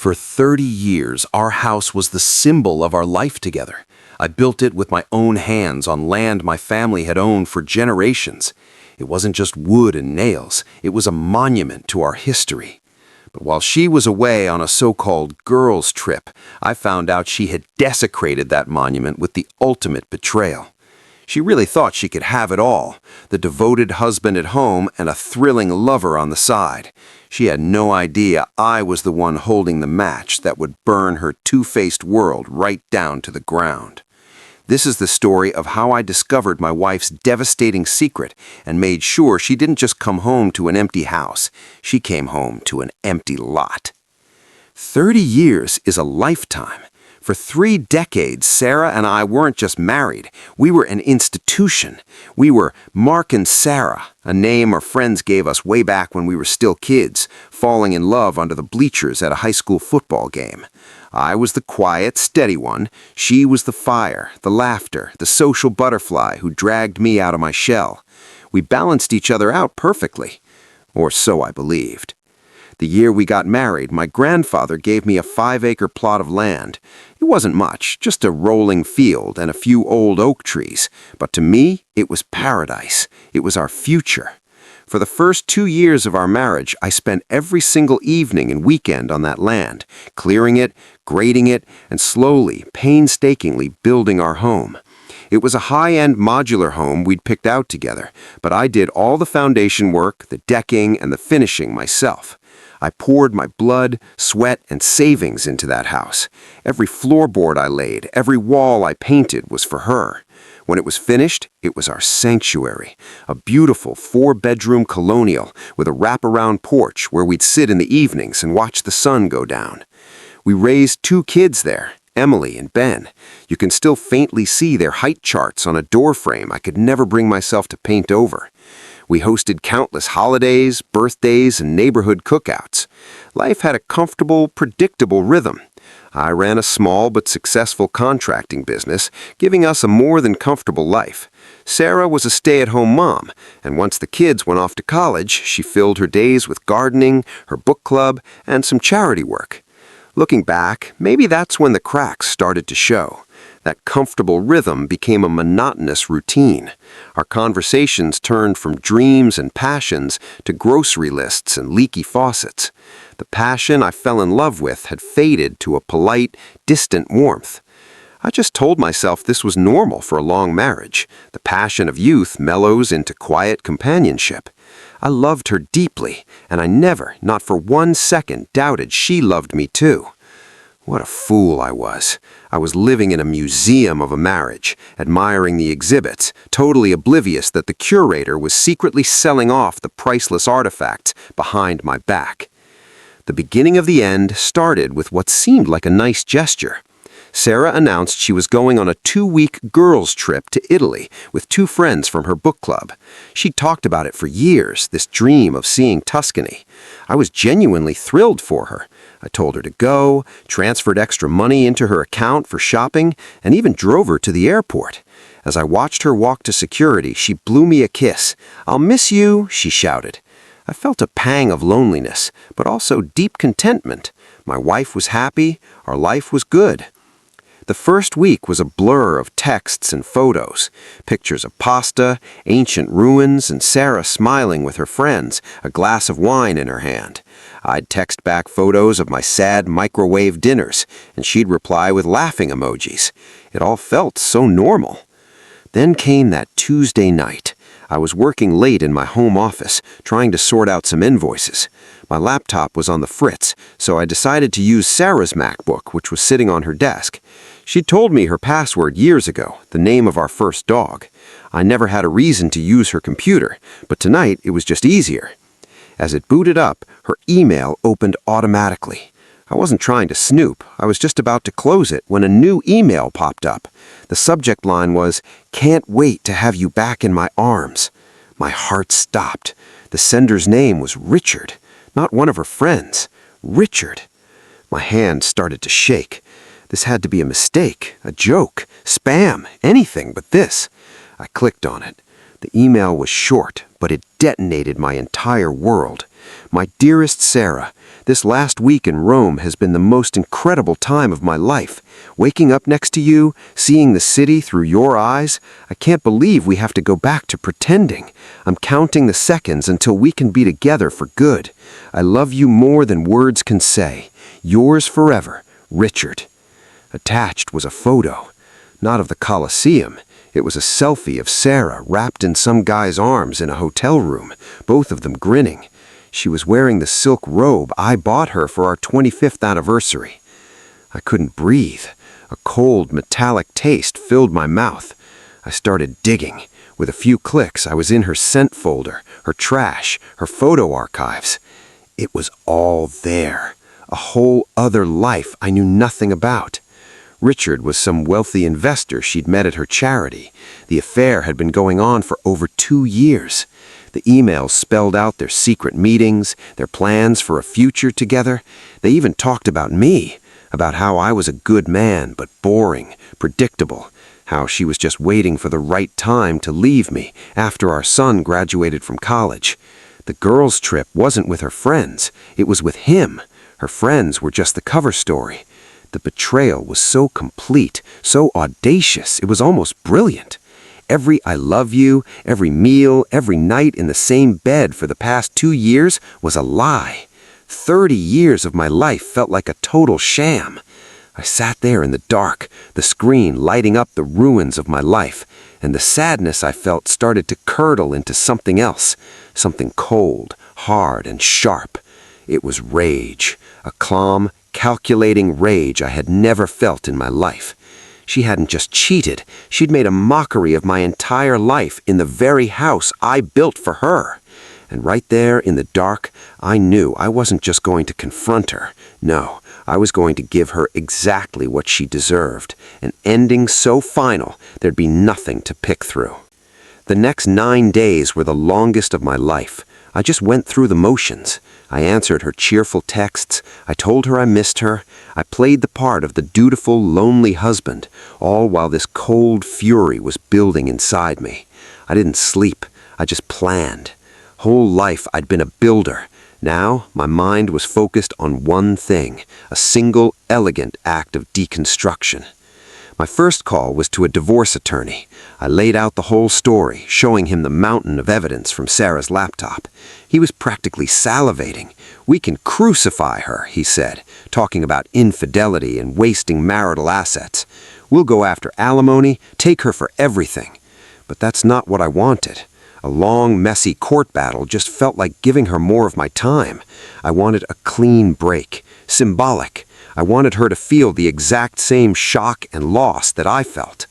For 30 years, our house was the symbol of our life together. I built it with my own hands on land my family had owned for generations. It wasn't just wood and nails, it was a monument to our history. But while she was away on a so-called girls' trip, I found out she had desecrated that monument with the ultimate betrayal. She really thought she could have it all, the devoted husband at home and a thrilling lover on the side. She had no idea I was the one holding the match that would burn her two-faced world right down to the ground. This is the story of how I discovered my wife's devastating secret and made sure she didn't just come home to an empty house, she came home to an empty lot. 30 years is a lifetime. For 3 decades, Sarah and I weren't just married. We were an institution. We were Mark and Sarah, a name our friends gave us way back when we were still kids, falling in love under the bleachers at a high school football game. I was the quiet, steady one. She was the fire, the laughter, the social butterfly who dragged me out of my shell. We balanced each other out perfectly. Or so I believed. The year we got married, my grandfather gave me a 5-acre plot of land. It wasn't much, just a rolling field and a few old oak trees. But to me, it was paradise. It was our future. For the first 2 years of our marriage, I spent every single evening and weekend on that land, clearing it, grading it, and slowly, painstakingly building our home. It was a high-end modular home we'd picked out together, but I did all the foundation work, the decking, and the finishing myself. I poured my blood, sweat, and savings into that house. Every floorboard I laid, every wall I painted was for her. When it was finished, it was our sanctuary, a beautiful 4-bedroom colonial with a wraparound porch where we'd sit in the evenings and watch the sun go down. We raised 2 kids there, Emily and Ben. You can still faintly see their height charts on a doorframe I could never bring myself to paint over. We hosted countless holidays, birthdays, and neighborhood cookouts. Life had a comfortable, predictable rhythm. I ran a small but successful contracting business, giving us a more than comfortable life. Sarah was a stay-at-home mom, and once the kids went off to college, she filled her days with gardening, her book club, and some charity work. Looking back, maybe that's when the cracks started to show. That comfortable rhythm became a monotonous routine. Our conversations turned from dreams and passions to grocery lists and leaky faucets. The passion I fell in love with had faded to a polite, distant warmth. I just told myself this was normal for a long marriage. The passion of youth mellows into quiet companionship. I loved her deeply, and I never, not for 1 second, doubted she loved me too. What a fool I was. I was living in a museum of a marriage, admiring the exhibits, totally oblivious that the curator was secretly selling off the priceless artifacts behind my back. The beginning of the end started with what seemed like a nice gesture. Sarah announced she was going on a 2-week girls' trip to Italy with 2 friends from her book club. She'd talked about it for years, this dream of seeing Tuscany. I was genuinely thrilled for her. I told her to go, transferred extra money into her account for shopping, and even drove her to the airport. As I watched her walk to security, she blew me a kiss. "I'll miss you," she shouted. I felt a pang of loneliness, but also deep contentment. My wife was happy, our life was good. The first week was a blur of texts and photos, pictures of pasta, ancient ruins, and Sarah smiling with her friends, a glass of wine in her hand. I'd text back photos of my sad microwave dinners, and she'd reply with laughing emojis. It all felt so normal. Then came that Tuesday night. I was working late in my home office, trying to sort out some invoices. My laptop was on the fritz, so I decided to use Sarah's MacBook, which was sitting on her desk. She'd told me her password years ago, the name of our first dog. I never had a reason to use her computer, but tonight it was just easier. As it booted up, her email opened automatically. I wasn't trying to snoop. I was just about to close it when a new email popped up. The subject line was, "Can't wait to have you back in my arms." My heart stopped. The sender's name was Richard, not one of her friends. Richard. My hand started to shake. This had to be a mistake, a joke, spam, anything but this. I clicked on it. The email was short, but it detonated my entire world. My dearest Sarah, this last week in Rome has been the most incredible time of my life. Waking up next to you, seeing the city through your eyes, I can't believe we have to go back to pretending. I'm counting the seconds until we can be together for good. I love you more than words can say. Yours forever, Richard. Attached was a photo, not of the Colosseum. It was a selfie of Sarah wrapped in some guy's arms in a hotel room, both of them grinning. She was wearing the silk robe I bought her for our 25th anniversary. I couldn't breathe. A cold, metallic taste filled my mouth. I started digging. With a few clicks, I was in her scent folder, her trash, her photo archives. It was all there. A whole other life I knew nothing about. Richard was some wealthy investor she'd met at her charity. The affair had been going on for over 2 years. The emails spelled out their secret meetings, their plans for a future together. They even talked about me, about how I was a good man, but boring, predictable, how she was just waiting for the right time to leave me after our son graduated from college. The girls' trip wasn't with her friends, it was with him. Her friends were just the cover story. The betrayal was so complete, so audacious, it was almost brilliant. Every I love you, every meal, every night in the same bed for the past 2 years was a lie. 30 years of my life felt like a total sham. I sat there in the dark, the screen lighting up the ruins of my life, and the sadness I felt started to curdle into something else, something cold, hard, and sharp. It was rage, a calm, calculating rage I had never felt in my life. She hadn't just cheated, she'd made a mockery of my entire life in the very house I built for her. And right there in the dark, I knew I wasn't just going to confront her. No, I was going to give her exactly what she deserved, an ending so final there'd be nothing to pick through. The next 9 days were the longest of my life. I just went through the motions. I answered her cheerful texts. I told her I missed her. I played the part of the dutiful, lonely husband, all while this cold fury was building inside me. I didn't sleep. I just planned. Whole life I'd been a builder. Now my mind was focused on one thing, a single, elegant act of deconstruction. My first call was to a divorce attorney. I laid out the whole story, showing him the mountain of evidence from Sarah's laptop. He was practically salivating. "We can crucify her," he said, talking about infidelity and wasting marital assets. "We'll go after alimony, take her for everything." But that's not what I wanted. A long, messy court battle just felt like giving her more of my time. I wanted a clean break, symbolic. I wanted her to feel the exact same shock and loss that I felt.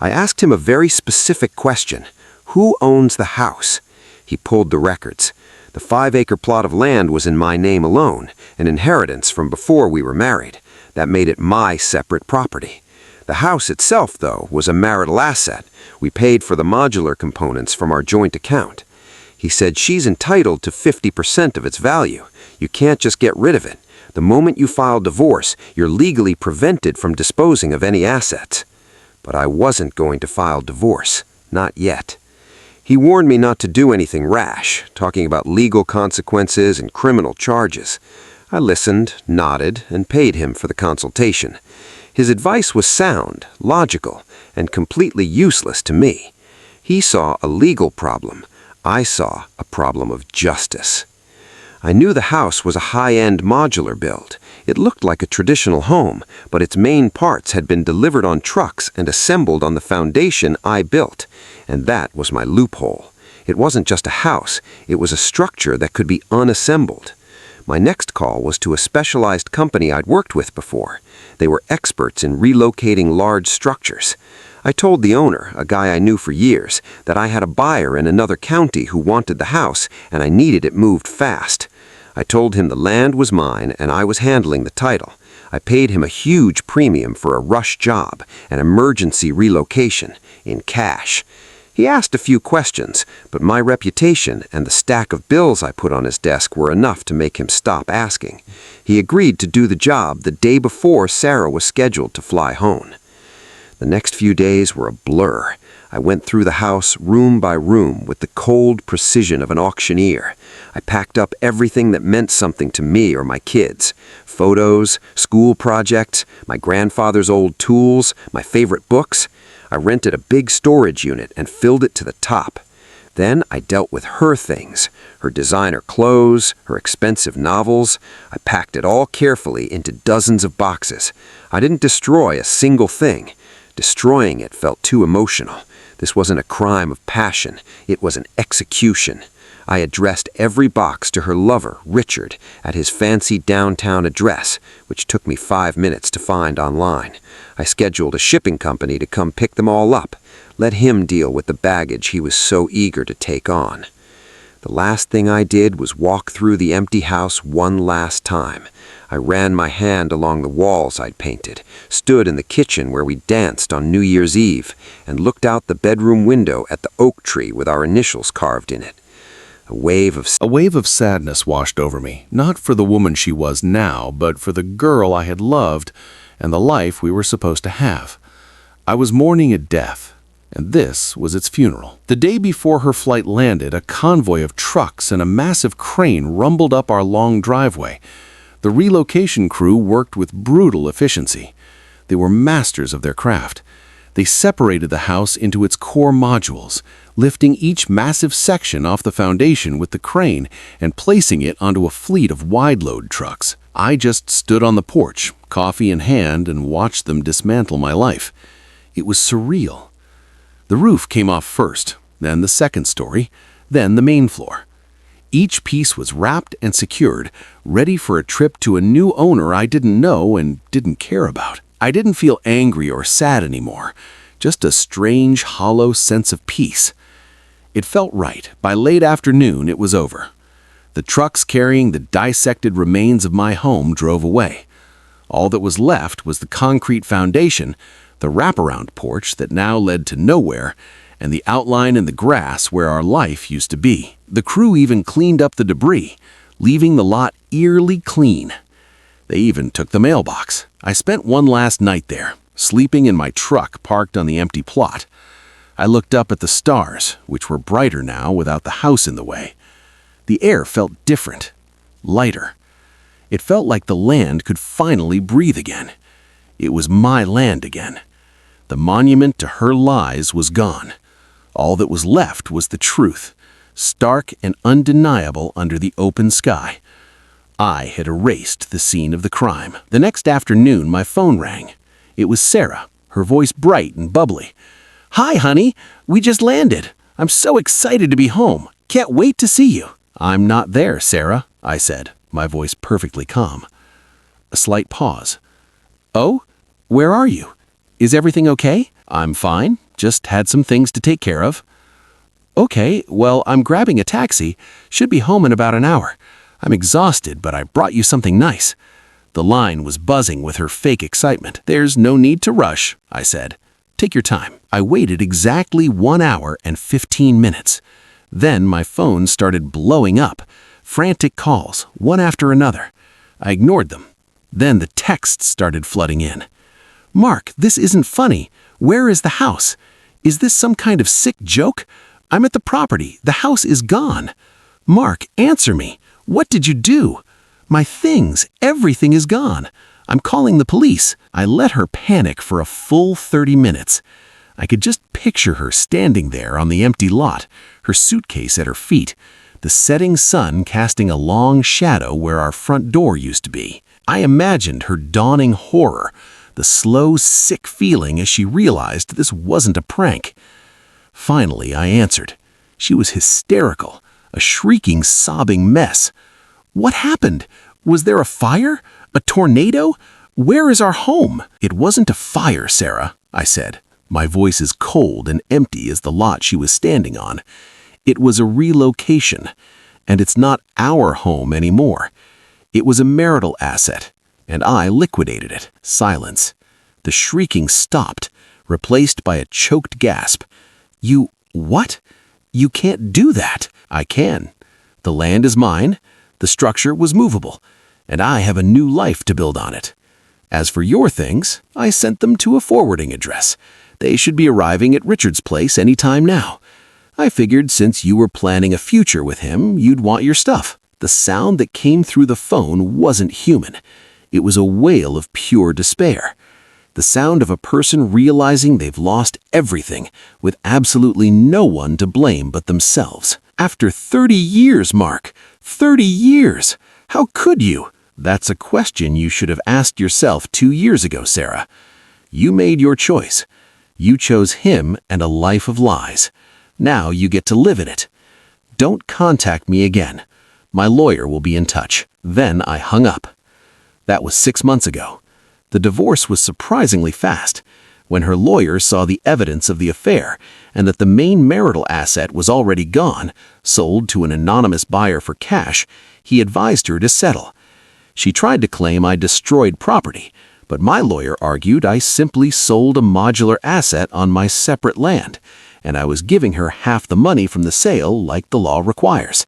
I asked him a very specific question. Who owns the house? He pulled the records. The 5-acre plot of land was in my name alone, an inheritance from before we were married. That made it my separate property. The house itself, though, was a marital asset. We paid for the modular components from our joint account. He said she's entitled to 50% of its value. You can't just get rid of it. The moment you file divorce, you're legally prevented from disposing of any assets. But I wasn't going to file divorce. Not yet. He warned me not to do anything rash, talking about legal consequences and criminal charges. I listened, nodded, and paid him for the consultation. His advice was sound, logical, and completely useless to me. He saw a legal problem. I saw a problem of justice. I knew the house was a high-end modular build. It looked like a traditional home, but its main parts had been delivered on trucks and assembled on the foundation I built, and that was my loophole. It wasn't just a house, it was a structure that could be unassembled. My next call was to a specialized company I'd worked with before. They were experts in relocating large structures. I told the owner, a guy I knew for years, that I had a buyer in another county who wanted the house, and I needed it moved fast. I told him the land was mine and I was handling the title. I paid him a huge premium for a rush job, an emergency relocation, in cash. He asked a few questions, but my reputation and the stack of bills I put on his desk were enough to make him stop asking. He agreed to do the job the day before Sarah was scheduled to fly home. The next few days were a blur. I went through the house room by room with the cold precision of an auctioneer. I packed up everything that meant something to me or my kids. Photos, school projects, my grandfather's old tools, my favorite books. I rented a big storage unit and filled it to the top. Then I dealt with her things, her designer clothes, her expensive novels. I packed it all carefully into dozens of boxes. I didn't destroy a single thing. Destroying it felt too emotional. This wasn't a crime of passion. It was an execution. I addressed every box to her lover, Richard, at his fancy downtown address, which took me 5 minutes to find online. I scheduled a shipping company to come pick them all up. Let him deal with the baggage he was so eager to take on. The last thing I did was walk through the empty house one last time. I ran my hand along the walls I'd painted, stood in the kitchen where we danced on New Year's Eve, and looked out the bedroom window at the oak tree with our initials carved in it. A wave of sadness washed over me, not for the woman she was now, but for the girl I had loved and the life we were supposed to have. I was mourning a death, and this was its funeral. The day before her flight landed, a convoy of trucks and a massive crane rumbled up our long driveway. The relocation crew worked with brutal efficiency. They were masters of their craft. They separated the house into its core modules, lifting each massive section off the foundation with the crane and placing it onto a fleet of wide-load trucks. I just stood on the porch, coffee in hand, and watched them dismantle my life. It was surreal. The roof came off first, then the second story, then the main floor. Each piece was wrapped and secured, ready for a trip to a new owner I didn't know and didn't care about. I didn't feel angry or sad anymore, just a strange, hollow sense of peace. It felt right. By late afternoon, it was over. The trucks carrying the dissected remains of my home drove away. All that was left was the concrete foundation, the wraparound porch that now led to nowhere, and the outline in the grass where our life used to be. The crew even cleaned up the debris, leaving the lot eerily clean. They even took the mailbox. I spent one last night there, sleeping in my truck parked on the empty plot. I looked up at the stars, which were brighter now without the house in the way. The air felt different, lighter. It felt like the land could finally breathe again. It was my land again. The monument to her lies was gone. All that was left was the truth, stark and undeniable under the open sky. I had erased the scene of the crime. The next afternoon, my phone rang. It was Sarah, her voice bright and bubbly. "Hi, honey. We just landed. I'm so excited to be home. Can't wait to see you." "I'm not there, Sarah," I said, my voice perfectly calm. A slight pause. "Oh? Where are you? Is everything okay?" "I'm fine. Just had some things to take care of." "Okay, well, I'm grabbing a taxi. Should be home in about an hour. I'm exhausted, but I brought you something nice." The line was buzzing with her fake excitement. "There's no need to rush," I said. "Take your time." I waited exactly 1 hour and 15 minutes. Then my phone started blowing up. Frantic calls, one after another. I ignored them. Then the texts started flooding in. "Mark, this isn't funny. Where is the house? Is this some kind of sick joke? I'm at the property. The house is gone. Mark, answer me. What did you do? My things, everything is gone. I'm calling the police." I let her panic for a full 30 minutes. I could just picture her standing there on the empty lot, her suitcase at her feet, the setting sun casting a long shadow where our front door used to be. I imagined her dawning horror, the slow, sick feeling as she realized this wasn't a prank. Finally, I answered. She was hysterical, a shrieking, sobbing mess. "What happened? Was there a fire? A tornado? Where is our home?" "It wasn't a fire, Sarah," I said, my voice as cold and empty as the lot she was standing on. "It was a relocation, and it's not our home anymore. It was a marital asset, and I liquidated it." Silence. The shrieking stopped, replaced by a choked gasp. "You, what? You can't do that." "I can. The land is mine, the structure was movable, and I have a new life to build on it. As for your things, I sent them to a forwarding address. They should be arriving at Richard's place any time now. I figured since you were planning a future with him, you'd want your stuff. The sound that came through the phone wasn't human. It was a wail of pure despair. The sound of a person realizing they've lost everything, with absolutely no one to blame but themselves. After 30 years, Mark. 30 years! How could you? That's a question you should have asked yourself 2 years ago, Sarah. You made your choice. You chose him and a life of lies. Now you get to live in it. Don't contact me again. My lawyer will be in touch. Then I hung up. That was 6 months ago. The divorce was surprisingly fast. When her lawyer saw the evidence of the affair and that the main marital asset was already gone, sold to an anonymous buyer for cash, he advised her to settle. She tried to claim I destroyed property, but my lawyer argued I simply sold a modular asset on my separate land, and I was giving her half the money from the sale like the law requires.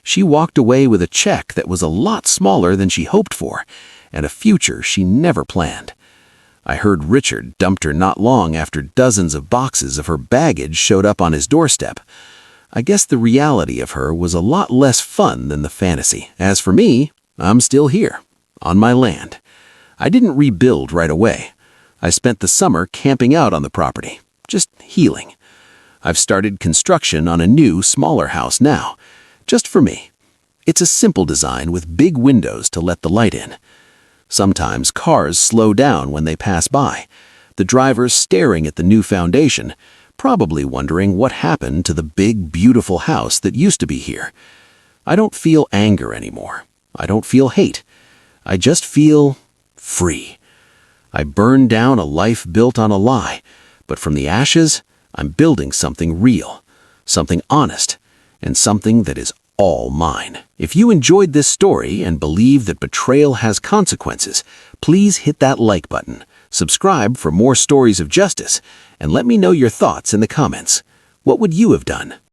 She walked away with a check that was a lot smaller than she hoped for, and a future she never planned. I heard Richard dumped her not long after dozens of boxes of her baggage showed up on his doorstep. I guess the reality of her was a lot less fun than the fantasy. As for me, I'm still here, on my land. I didn't rebuild right away. I spent the summer camping out on the property, just healing. I've started construction on a new, smaller house now, just for me. It's a simple design with big windows to let the light in. Sometimes cars slow down when they pass by, the drivers staring at the new foundation, probably wondering what happened to the big, beautiful house that used to be here. I don't feel anger anymore. I don't feel hate. I just feel free. I burned down a life built on a lie, but from the ashes, I'm building something real, something honest, and something that is all mine. If you enjoyed this story and believe that betrayal has consequences, please hit that like button, subscribe for more stories of justice, and let me know your thoughts in the comments. What would you have done?